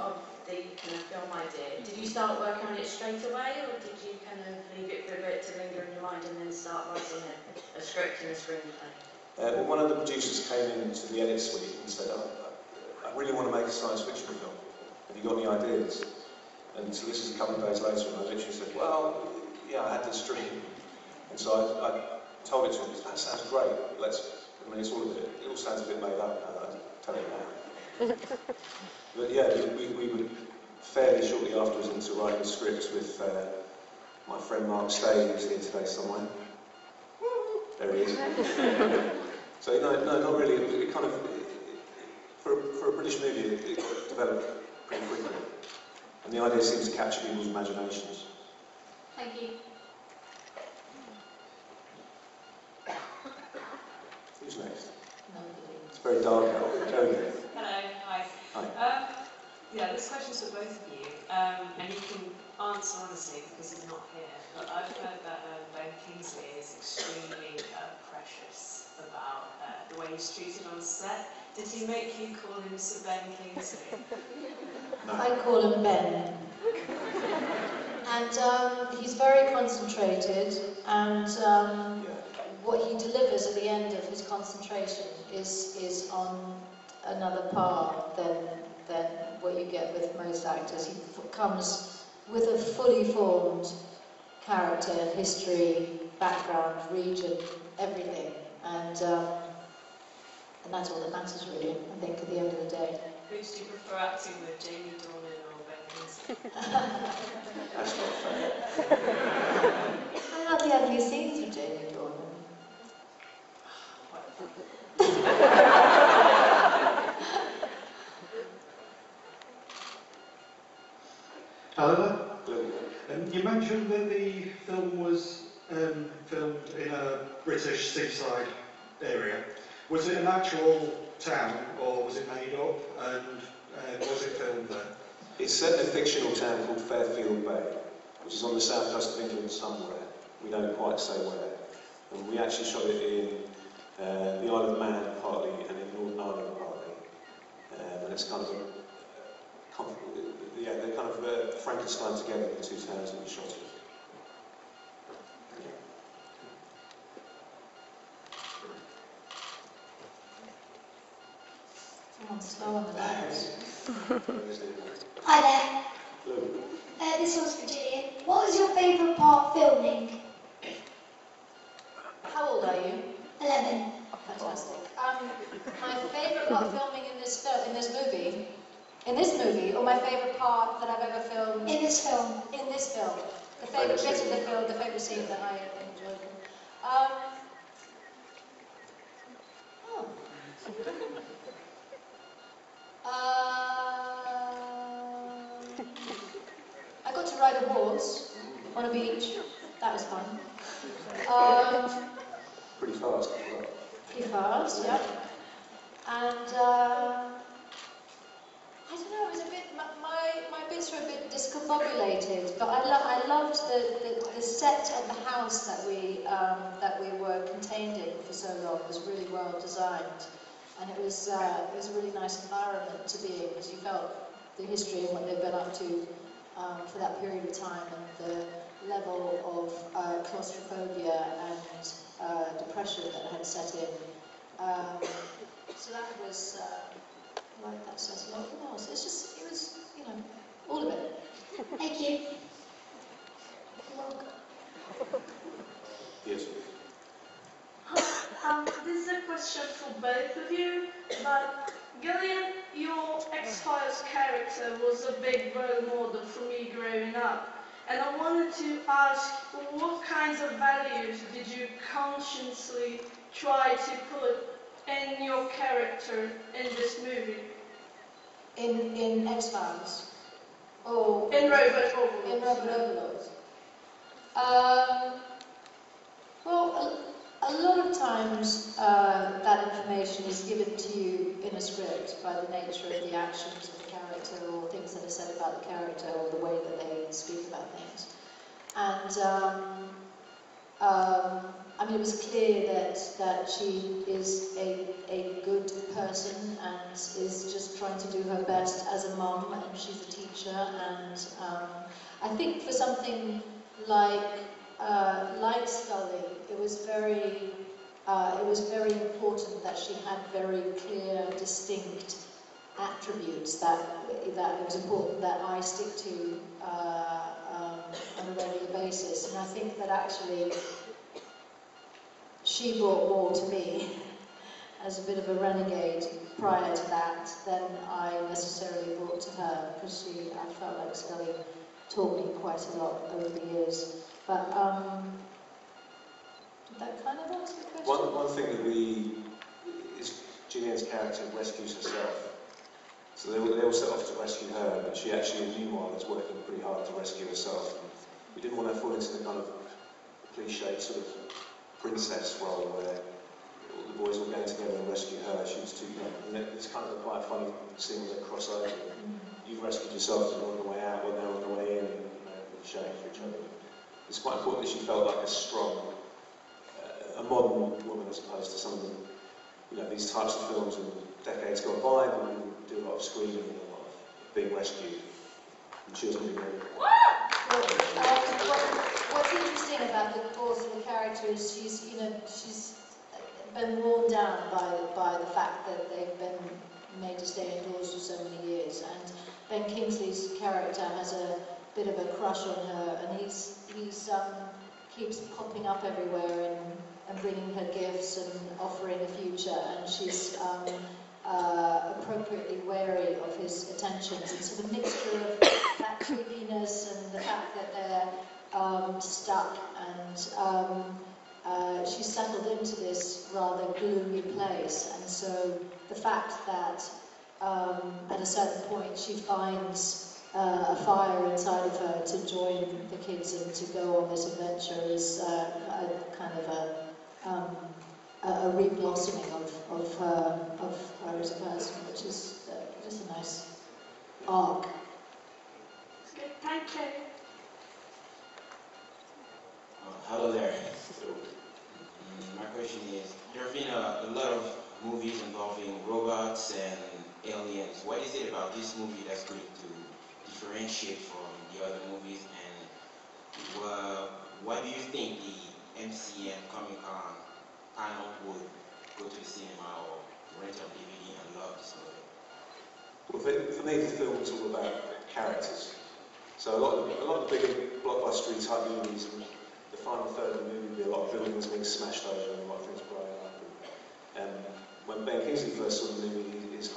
of the kind of film idea, did you start working on it straight away, or did you kind of leave it for a bit to linger in your mind and then start writing a script and a screenplay? Well, one of the producers came into the edit suite and said, I really want to make a science fiction film. Have you got any ideas? And so this is a couple of days later, and I literally said, well, yeah, I had this dream. And so I told it to him, that sounds great, I mean, it's all a bit, it all sounds a bit made up now, I tell you now. But yeah, we were fairly shortly afterwards into writing the scripts with my friend Mark Stay, who's here today somewhere. There he is. So no, not really. It kind of, for a British movie, it got developed pretty quickly. And the idea seems to capture people's imaginations. Thank you. Who's next? It's very dark out. Jodie. Hello, hi. Hi. Yeah, this question's for both of you, and you can answer honestly because he's not here. But I've heard that Ben Kingsley is extremely precious about the way he's treated on set. Did he make you call him Sir Ben Kingsley? No. I call him Ben. And he's very concentrated, and what he delivers at the end of his concentration is on another par than what you get with most actors. He comes with a fully formed character, history, background, region, everything, and that's all that matters really, I think, at the end of the day. Who do you prefer acting with, Jamie Dornan or Ben Kingsley? That's not fair. I love the ugly scenes with Jamie Dornan. Hello there. You mentioned that the film was filmed in a British seaside area. Was it an actual town, or was it made up, and was it filmed there? It's set in a fictional town called Fairfield Bay, which is on the south coast of England somewhere. We don't quite say where. And we actually shot it in the Isle of Man partly and in Northern Ireland partly. And it's kind of they're kind of Frankenstein together, the two towns that we shot it. Someone's slow on the legs. Hi there. Hello. This one's for Gillian. What was your favourite part filming? How old are you? 11. Fantastic. My favourite part filming in this movie, or my favourite part that I've ever filmed In this film. in this film, the favourite bit of the film, the favourite scene that I enjoyed. I got to ride a horse on a beach. That was fun. Pretty fast as well. Pretty fast, yeah. And I don't know, it was a bit, my bits were a bit discombobulated, but I loved the set of the house that we were contained in for so long. It was really well designed, and it was a really nice environment to be in, because you felt the history and what they've been up to for that period of time, and the level of claustrophobia and depression that had set in. So that was, like that says a lot. What else? It was, you know, all of it. Thank you. You're welcome. Yes. This is a question for both of you, but Gillian, your X-Files character was a big role model for me growing up. And I wanted to ask, what kinds of values did you consciously try to put in your character in this movie? In X-Files? Or in Robot Overlord? In Robot Overlord. Well, a lot of times that information is given to you in a script by the nature of the actions of the character, or things that are said about the character, or the way that they speak about things. And I mean, it was clear that she is a good person and is just trying to do her best as a mum, and she's a teacher. And I think for something like Scully, it was very important that she had very clear, distinct attributes that it was important that I stick to on a regular basis. And I think that actually she brought more to me as a bit of a renegade prior to that than I necessarily brought to her, because I felt like Scully taught me quite a lot over the years. But did that kind of answer the question? One thing that is Gillian's character rescues herself. So they all set off to rescue her, but she actually, meanwhile, is working pretty hard to rescue herself. And we didn't want to fall into the kind of cliched sort of princess role where all the boys were going together and rescue her. She was too young. And it's kind of quite a funny scene where they cross over. You've rescued yourself, and on the way out, when they're on the way in, and shouting for each other. It's quite important that she felt like a strong, a modern woman, as opposed to some of the, these types of films in decades gone by, where we do a lot of screaming and a lot of being rescued. And she wasn't being rescued. What's interesting about the character is she's been worn down by the fact that they've been made to stay indoors for so many years, and Ben Kingsley's character has a bit of a crush on her, and he's keeps popping up everywhere and bringing her gifts and offering a future, and she's appropriately wary of his attentions. And so the mixture of that creepiness and the fact that they're stuck, and she's settled into this rather gloomy place, and so the fact that at a certain point she finds a fire inside of her to join the kids and to go on this adventure is a kind of a re-blossoming of her as a person, which is just a nice arc. Thank you. Hello there. My question is, there have been a lot of movies involving robots and aliens. What is it about this movie that's going to differentiate from the other movies, and why do you think the MCM Comic-Con panel would go to the cinema or rent on DVD and love this movie? Well, for me, the film is all about characters. So a lot of the bigger blockbuster type movies, the final third of the movie would be a lot of buildings being smashed over and a lot of things blowing up. And when Ben Kingsley first saw the movie, his